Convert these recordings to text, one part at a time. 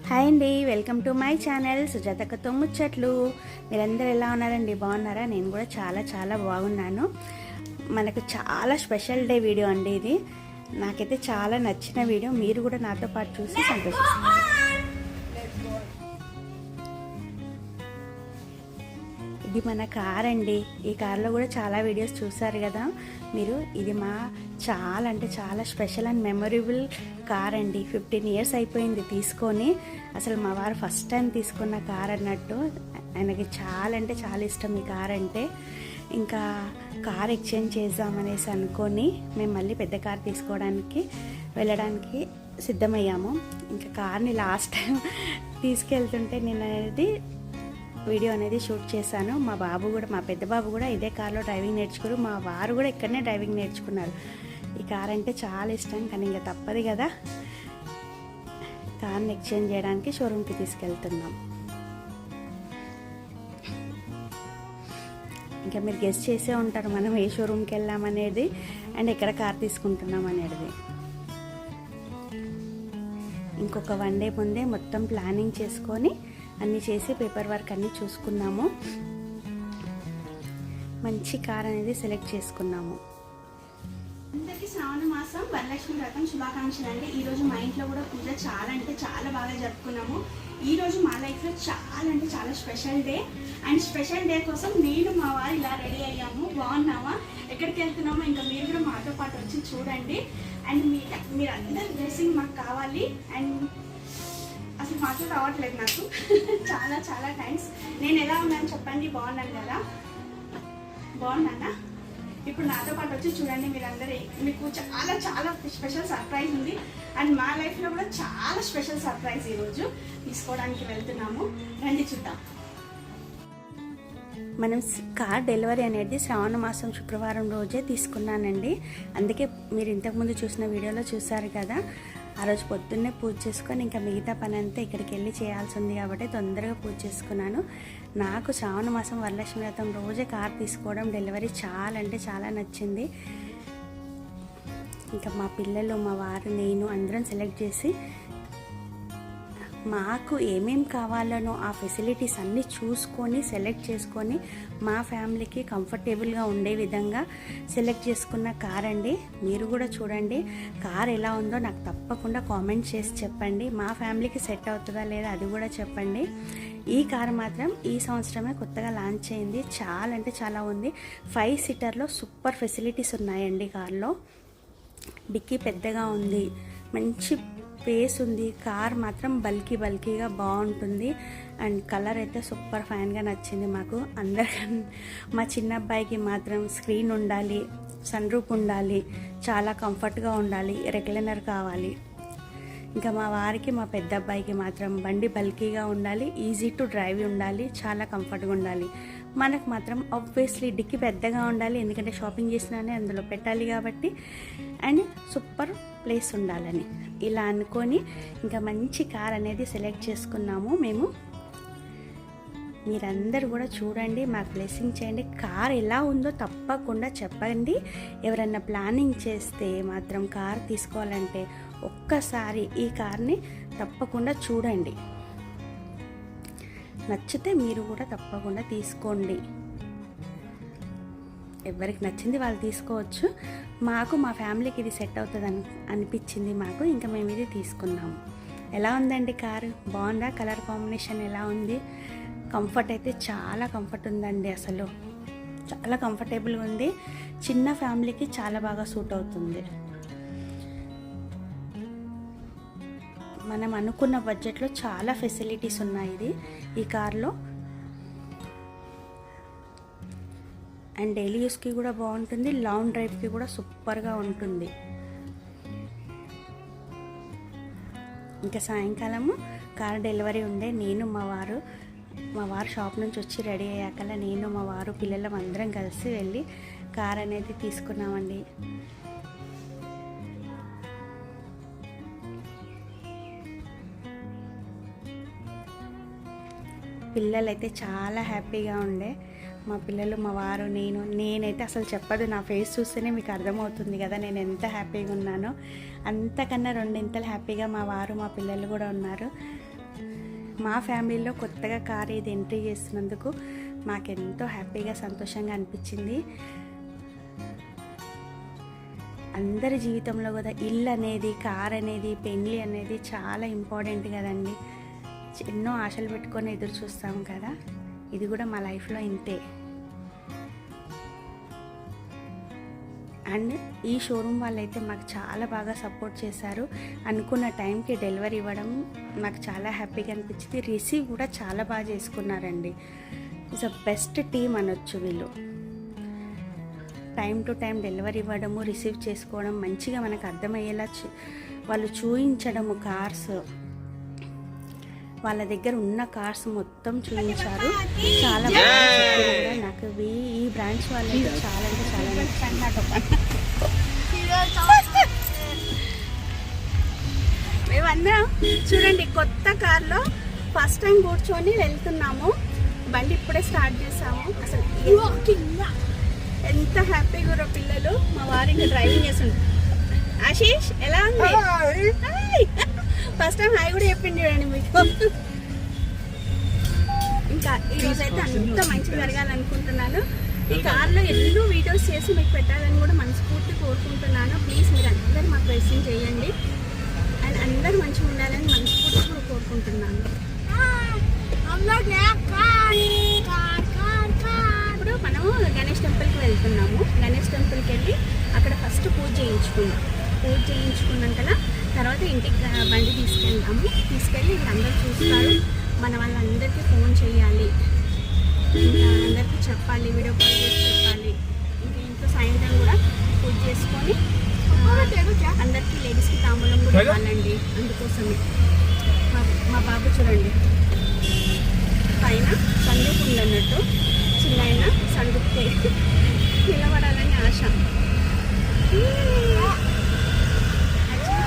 Hi అండి, welcome to my channel సుజాతకతో ముచ్చట్లు. మీరందరూ ఎలా ఉన్నారండి? బాగున్నారా? నేను కూడా చాలా చాలా బాగున్నాను. మనకు చాలా స్పెషల్ డే వీడియో అండి ఇది. నాకైతే చాలా నచ్చిన వీడియో. మీరు కూడా నాతో పాటు చూసి సంతోషిస్తారు. ఇది మన కార్ అండి. ఈ కార్లో కూడా చాలా వీడియోస్ చూసారు కదా మీరు. ఇది మా చాలా అంటే చాలా స్పెషల్ అండ్ మెమొరబుల్ కార్ అండి. 15 ఇయర్స్ అయిపోయింది తీసుకొని. అసలు మా వారు ఫస్ట్ టైం తీసుకున్న కార్ అన్నట్టు. ఆయనకి చాలా అంటే చాలా ఇష్టం ఈ కార్ అంటే. ఇంకా కార్ ఎక్స్చేంజ్ చేద్దామనేసి అనుకొని మేము మళ్ళీ పెద్ద కార్ తీసుకోవడానికి వెళ్ళడానికి సిద్ధమయ్యాము. ఇంకా కార్ని లాస్ట్ టైం తీసుకెళ్తుంటే నేను అనేది వీడియో అనేది షూట్ చేశాను. మా పెద్ద బాబు కూడా ఇదే కార్లో డ్రైవింగ్ నేర్చుకున్నారు. మా వారు కూడా ఇక్కడనే డ్రైవింగ్ నేర్చుకున్నారు. ఈ కార్ అంటే చాలా ఇష్టం, కానీ ఇంకా తప్పదు కదా. కార్ని ఎక్స్చేంజ్ చేయడానికి షోరూమ్కి తీసుకెళ్తున్నాం. ఇంకా మీరు గెస్ట్ చేసే ఉంటారు మనం ఏ షోరూమ్కి వెళ్ళామనేది అండ్ ఎక్కడ కార్ తీసుకుంటున్నాం అనేది. ఇంకొక 1 డే ముందే మొత్తం ప్లానింగ్ చేసుకొని అన్నీ చేసి పేపర్ వర్క్ అన్నీ చూసుకున్నాము. మంచి కార్ అనేది సెలెక్ట్ చేసుకున్నాము. అందరికీ శ్రావణ మాసం వరలక్ష్మి వ్రతం శుభాకాంక్షలు అండి. ఈరోజు మా ఇంట్లో కూడా పూజ చాలా అంటే చాలా బాగా జరుపుకున్నాము. ఈరోజు మా లైఫ్లో చాలా అంటే చాలా special day. And special day కోసం నేను మా వారు ఇలా రెడీ అయ్యాము. బాగున్నామా? ఎక్కడికి వెళ్తున్నామో ఇంకా మీరు కూడా మాతో పాటు వచ్చి చూడండి. అండ్ మీరు అందరి బ్లెస్సింగ్ మాకు కావాలి. అండ్ అసలు మాటలు రావట్లేదు నాకు. చాలా చాలా థ్యాంక్స్. నేను ఎలా ఉన్నాను చెప్పండి? బాగున్నాను కదా? బాగున్నానా? ఇప్పుడు నాతో పాటు వచ్చి చూడండి మీరందరూ. మీకు చాలా చాలా స్పెషల్ సర్ప్రైజ్ ఉంది. అండ్ మా లైఫ్లో కూడా చాలా స్పెషల్ సర్ప్రైజ్ ఈరోజు తీసుకోవడానికి వెళ్తున్నాము. రండి చూద్దాం. మనం కార్ డెలివరీ అనేది శ్రావణ మాసం శుక్రవారం రోజే తీసుకున్నానండి. అందుకే మీరు ఇంతకుముందు చూసిన వీడియోలో చూసారు కదా. ఆ రోజు పొద్దున్నే పూజ చేసుకొని ఇంకా మిగతా పని అంతా ఇక్కడికి వెళ్ళి చేయాల్సి ఉంది కాబట్టి తొందరగా పూజ చేసుకున్నాను. నాకు శ్రావణ మాసం వరలక్ష్మి వ్రతం రోజే కార్ తీసుకోవడం డెలివరీ చాలా అంటే చాలా నచ్చింది. ఇంకా మా పిల్లలు, మా వారు, నేను అందరం సెలెక్ట్ చేసి మాకు ఏమేం కావాలనో ఆ ఫెసిలిటీస్ అన్నీ చూసుకొని సెలెక్ట్ చేసుకొని మా ఫ్యామిలీకి కంఫర్టబుల్గా ఉండే విధంగా సెలెక్ట్ చేసుకున్న కార్ అండి. మీరు కూడా చూడండి కార్ ఎలా ఉందో నాకు తప్పకుండా కామెంట్ చేసి చెప్పండి. మా ఫ్యామిలీకి సెట్ అవుతుందా లేదా అది కూడా చెప్పండి. ఈ కార్ మాత్రం ఈ సంవత్సరమే కొత్తగా లాంచ్ అయింది. చాలా అంటే చాలా ఉంది. 5 సీటర్లో సూపర్ ఫెసిలిటీస్ ఉన్నాయండి కార్లో. డిక్కీ పెద్దగా ఉంది, మంచి స్పేస్ ఉంది. కార్ మాత్రం బల్కీగా బాగుంటుంది. అండ్ కలర్ అయితే సూపర్ ఫైన్గా నచ్చింది మాకు. అందరికన్నా మా చిన్న అబ్బాయికి మాత్రం స్క్రీన్ ఉండాలి, సన్ రూఫ్ ఉండాలి, చాలా కంఫర్ట్గా ఉండాలి, రెక్లైనర్ కావాలి. ఇంకా మా వారికి, మా పెద్ద అబ్బాయికి మాత్రం బండి బల్కీగా ఉండాలి, ఈజీ టు డ్రైవ్ ఉండాలి, చాలా కంఫర్ట్గా ఉండాలి. మనకు మాత్రం ఆబ్వియస్లీ డిక్కీ పెద్దగా ఉండాలి, ఎందుకంటే షాపింగ్ చేసినానే అందులో పెట్టాలి కాబట్టి. అండ్ సూపర్ ప్లేస్ ఉండాలని ఇలా అనుకొని ఇంకా మంచి కార్ అనేది సెలెక్ట్ చేసుకున్నాము మేము. మీరందరూ కూడా చూడండి, మాకు బ్లెస్సింగ్ చేయండి. కార్ ఎలా ఉందో తప్పకుండా చెప్పండి. ఎవరన్నా ప్లానింగ్ చేస్తే మాత్రం కార్ తీసుకోవాలంటే ఒక్కసారి ఈ కార్ని తప్పకుండా చూడండి. నచ్చితే మీరు కూడా తప్పకుండా తీసుకోండి. ఎవరికి నచ్చింది వాళ్ళు తీసుకోవచ్చు. మాకు మా ఫ్యామిలీకి ఇది సెట్ అవుతుంది అనిపించింది మాకు. ఇంకా మేము ఇది తీసుకున్నాము. ఎలా ఉందండి కారు? బాగుందా? కలర్ కాంబినేషన్ ఎలా ఉంది? కంఫర్ట్ అయితే చాలా కంఫర్ట్ ఉందండి. అసలు చాలా కంఫర్టబుల్గా ఉంది. చిన్న ఫ్యామిలీకి చాలా బాగా సూట్ అవుతుంది. మనం అనుకున్న బడ్జెట్లో చాలా ఫెసిలిటీస్ ఉన్నాయి ఈ కార్లో. అండ్ డైలీ యూస్కి కూడా బాగుంటుంది, లాంగ్ డ్రైవ్కి కూడా సూపర్గా ఉంటుంది. ఇంకా సాయంకాలము కార్ డెలివరీ ఉండే. నేను మా వారు షాప్ నుంచి వచ్చి రెడీ అయ్యాకల్లా నేను, మా వారు, పిల్లలం అందరం కలిసి వెళ్ళి కార్ అనేది తీసుకున్నామండి. పిల్లలైతే చాలా హ్యాపీగా ఉండే. మా పిల్లలు, మా వారు, నేనైతే అసలు చెప్పదు. నా ఫేస్ చూస్తేనే మీకు అర్థమవుతుంది కదా నేను ఎంత హ్యాపీగా ఉన్నానో. అంతకన్నా 2 ఇంతలు హ్యాపీగా మా వారు, మా పిల్లలు కూడా ఉన్నారు. మా ఫ్యామిలీలో కొత్తగా కార్ ఇది ఎంట్రీ చేస్తున్నందుకు మాకెంతో హ్యాపీగా సంతోషంగా అనిపించింది. అందరి జీవితంలో కూడా ఇల్లు అనేది, కార్ అనేది, పెళ్ళి అనేది చాలా ఇంపార్టెంట్ కదండి. ఎన్నో ఆశలు పెట్టుకొని ఎదురు చూస్తాము కదా, ఇది కూడా మా లైఫ్లో ఇంతే. అండ్ ఈ షోరూమ్ వాళ్ళైతే మాకు చాలా బాగా సపోర్ట్ చేశారు. అనుకున్న టైంకి డెలివరీ ఇవ్వడం నాకు చాలా హ్యాపీగా అనిపించింది. రిసీవ్ కూడా చాలా బాగా చేసుకున్నారండి. ఇట్స్ అ బెస్ట్ టీమ్ అనొచ్చు వీళ్ళు. టైం టు టైం డెలివరీ ఇవ్వడము, రిసీవ్ చేసుకోవడం, మంచిగా మనకు అర్థమయ్యేలా వాళ్ళు చూపించడము. కార్స్ వాళ్ళ దగ్గర ఉన్న కార్స్ మొత్తం చూపించారు. చాలా బాగా చెప్పారు. నాకు ఈ బ్రాంచ్ వాళ్ళకి చాలా అంటే చాలా నచ్చింది. మేమందరం చూడండి కొత్త కార్లో ఫస్ట్ టైం కూర్చొని వెళ్తున్నాము. బండి ఇప్పుడే స్టార్ట్ చేసాము. అసలు ఎంత హ్యాపీగా ఉన్నారు పిల్లలు. మా వారు ఇంకా డ్రైవింగ్ చేస్తుండ్రు. ఆశీష్ ఎలా ఉంది? ఫస్ట్ టైం హాయ్ కూడా చెప్పింది చూడండి మీకు. ఇంకా ఈరోజు అయితే అంత మంచిగా జరగాలనుకుంటున్నాను. ఈ కార్లో ఎన్నో వీడియోస్ చేసి మీకు పెట్టాలని కూడా మనస్ఫూర్తి కోరుకుంటున్నాను. ప్లీజ్ మీరు అందరూ మాకు బ్లెస్సింగ్ చేయండి అండ్ అందరూ మంచిగా ఉండాలని మనస్ఫూర్తి కూడా కోరుకుంటున్నాను. ఇప్పుడు మనము గణేష్ టెంపుల్కి వెళ్తున్నాము. గణేష్ టెంపుల్కి వెళ్ళి అక్కడ ఫస్ట్ పూజ చేయించుకున్నాం కదా, తర్వాత ఇంటికి బండి తీసుకెళ్ళి ఇంకా అందరూ చూస్తారు. మన వాళ్ళందరికీ ఫోన్ చేయాలి, ఇంకా అందరికీ చెప్పాలి, వీడియో కాల్ చేసి చెప్పాలి. ఇంకా ఇంట్లో సాయంత్రం కూడా పూజ చేసుకొని అందరికీ లేడీస్కి తాంబూలం కూడా ఇవ్వాలండి. అందుకోసమే మా బాబు చూడండి పైన సందుకు ఉందన్నట్టు, చిన్న అయినా సందుకు నిలబడాలని ఆశ.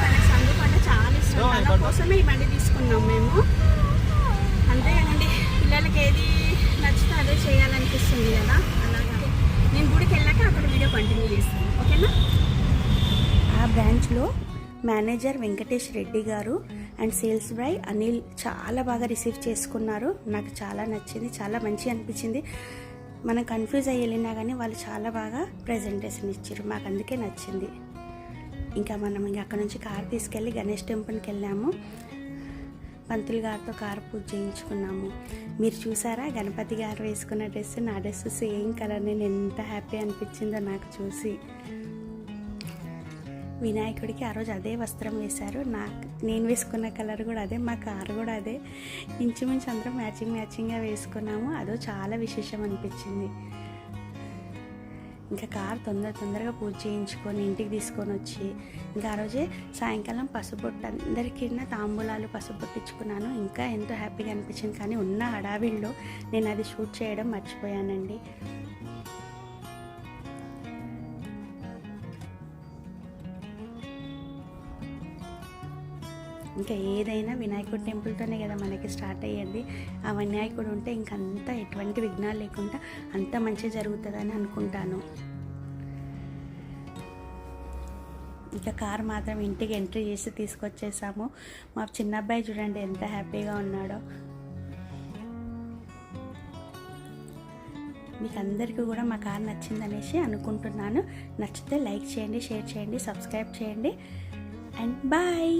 తన సందుకు అంటే చాలా ఇష్టం. తన కోసమే ఈ బండి తీసుకున్నాం మేము. అంతేనండి, పిల్లలకి ఏది నచ్చితే అదే చేయాలనిపిస్తుంది కదా. అలాగే నేను గుడికి వెళ్ళాక అక్కడ వీడియో కంటిన్యూ చేస్తాను, ఓకేనా. ఆ బ్రాంచ్లో మేనేజర్ వెంకటేష్ రెడ్డి గారు అండ్ సేల్స్ బాయ్ అనిల్ చాలా బాగా రిసీవ్ చేసుకున్నారు. నాకు చాలా నచ్చింది, చాలా మంచిగా అనిపించింది. మనం కన్ఫ్యూజ్ అయ్యి వెళ్ళినా కానీ వాళ్ళు చాలా బాగా ప్రజెంటేషన్ ఇచ్చారు. మాకు అందుకే నచ్చింది. ఇంకా మనం అక్కడ నుంచి కార్ తీసుకెళ్ళి గణేష్ టెంపుల్కి వెళ్ళాము. పంతులు గారితో కారు పూజ చేయించుకున్నాము. మీరు చూసారా గణపతి గారు వేసుకున్న డ్రెస్, నా డ్రెస్ సేమ్ కలర్. నేను ఎంత హ్యాపీ అనిపించిందో నాకు చూసి. వినాయకుడికి ఆ రోజు అదే వస్త్రం వేశారు. నేను వేసుకున్న కలర్ కూడా అదే, మా కారు కూడా అదే. ఇంచుమించు అందరం మ్యాచింగ్గా వేసుకున్నాము. అదో చాలా విశేషం అనిపించింది. ఇంకా కార్ తొందరగా పూజ చేయించుకొని ఇంటికి తీసుకొని వచ్చి ఇంకా ఆ రోజే సాయంకాలం పసుపొట్టు అందరికీ తాంబూలాలు పసుపొట్టించుకున్నాను. ఇంకా ఎంతో హ్యాపీగా అనిపించింది. కానీ ఉన్న హడావిడిలో నేను అది షూట్ చేయడం మర్చిపోయానండి. ఇంకా ఏదైనా వినాయకుడి టెంపుల్తోనే కదా మనకి స్టార్ట్ అయ్యేది. ఆ వినాయకుడు ఉంటే ఇంకంతా ఎటువంటి విఘ్నాలు లేకుండా అంత మంచిగా జరుగుతుందని అనుకుంటాను. ఇంకా కార్ మాత్రం ఇంటికి ఎంట్రీ చేసి తీసుకొచ్చేసాము. మా చిన్న అబ్బాయి చూడండి ఎంత హ్యాపీగా ఉన్నాడో. మీకు అందరికీ కూడా మా కార్ నచ్చిందనేసి అనుకుంటున్నాను. నచ్చితే లైక్ చేయండి, షేర్ చేయండి, సబ్స్క్రైబ్ చేయండి అండ్ బాయ్.